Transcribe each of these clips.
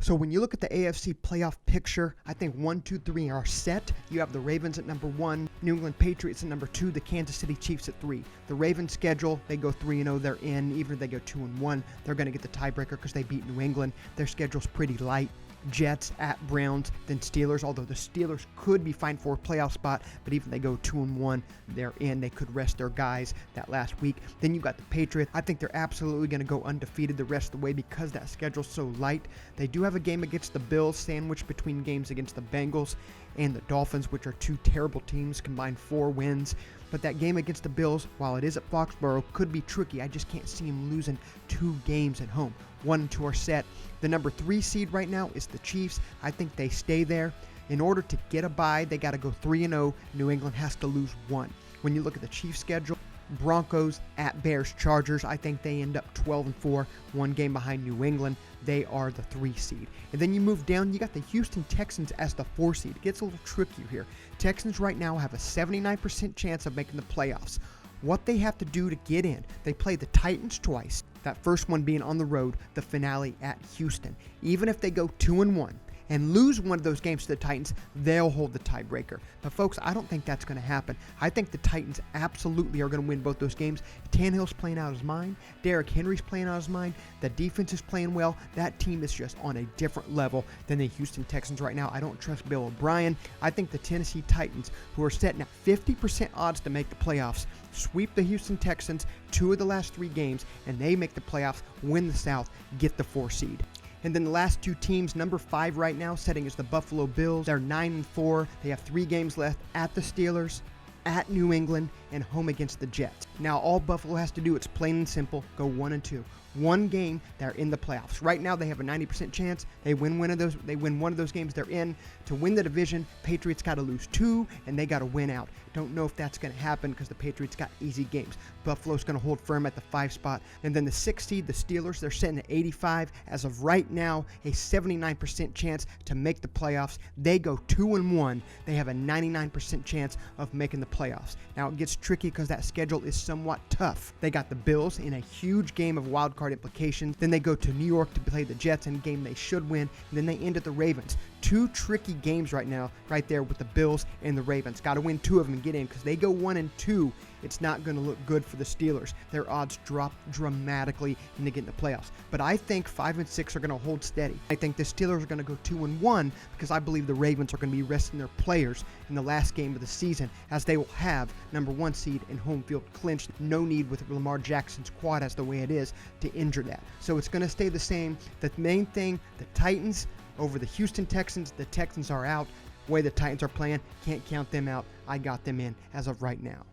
So when you look at the AFC playoff picture, I think 1, 2, 3 are set. You have the Ravens at number 1, New England Patriots at number 2, the Kansas City Chiefs at 3. The Ravens schedule, they go 3-0, they're in. Even if they go 2-1, they're going to get the tiebreaker because they beat New England. Their schedule's pretty light. Jets at Browns, then Steelers, although the Steelers could be fine for a playoff spot, but even if they go 2-1, they're in. They could rest their guys that last week. Then you got the Patriots. I think they're absolutely going to go undefeated the rest of the way because that schedule's so light. They do have a game against the Bills, sandwiched between games against the Bengals and the Dolphins, which are two terrible teams, combined 4 wins. But that game against the Bills, while it is at Foxborough, could be tricky. I just can't see them losing 2 games at home. 1 and 2 are set. The number 3 seed right now is the Chiefs. I think they stay there. In order to get a bye, they got to go 3-0. New England has to lose 1. When you look at the Chiefs schedule, Broncos at Bears, Chargers, I think they end up 12-4, 1 game behind New England. They are the 3 seed. And then you move down, you got the Houston Texans as the 4 seed. It gets a little trickier here. Texans right now have a 79% chance of making the playoffs. What they have to do to get in, they play the Titans twice, that first one being on the road, the finale at Houston. Even if they go 2-1 and lose one of those games to the Titans, they'll hold the tiebreaker. But folks, I don't think that's going to happen. I think the Titans absolutely are going to win both those games. Tannehill's playing out his mind. Derrick Henry's playing out his mind. The defense is playing well. That team is just on a different level than the Houston Texans right now. I don't trust Bill O'Brien. I think the Tennessee Titans, who are setting at 50% odds to make the playoffs, sweep the Houston Texans 2 of the last 3 games, and they make the playoffs, win the South, get the 4 seed. And then the last 2 teams, number 5 right now, setting is the Buffalo Bills. They're 9-4. They have 3 games left at the Steelers, at New England, and home against the Jets. Now, all Buffalo has to do, it's plain and simple, go 1-2. 1 game, they're in the playoffs. Right now, they have a 90% chance. They win one of those games, they're in. To win the division, Patriots got to lose 2, and they got to win out. Don't know if that's going to happen because the Patriots got easy games. Buffalo's going to hold firm at the 5 spot. And then the 6 seed, the Steelers, they're sitting at 85. As of right now, a 79% chance to make the playoffs. They go 2-1. They have a 99% chance of making the playoffs. Now, it gets tricky because that schedule is somewhat tough. They got the Bills in a huge game of wild card implications. Then they go to New York to play the Jets in a game they should win. And then they end at the Ravens. 2 tricky games right now, right there with the Bills and the Ravens. Got to win 2 of them and get in because they go 1-2. It's not going to look good for the Steelers. Their odds drop dramatically when they get in the playoffs. But I think 5 and 6 are going to hold steady. I think the Steelers are going to go 2-1 because I believe the Ravens are going to be resting their players in the last game of the season, as they will have number 1 seed and home field clinched. No need with Lamar Jackson's quad as the way it is to injure that. So it's going to stay the same. The main thing, the Titans over the Houston Texans. The Texans are out. The way the Titans are playing, can't count them out. I got them in as of right now.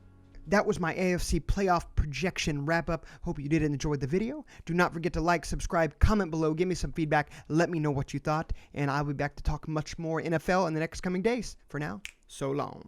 That was my AFC playoff projection wrap-up. Hope you did enjoy the video. Do not forget to like, subscribe, comment below, give me some feedback, let me know what you thought, and I'll be back to talk much more NFL in the next coming days. For now, so long.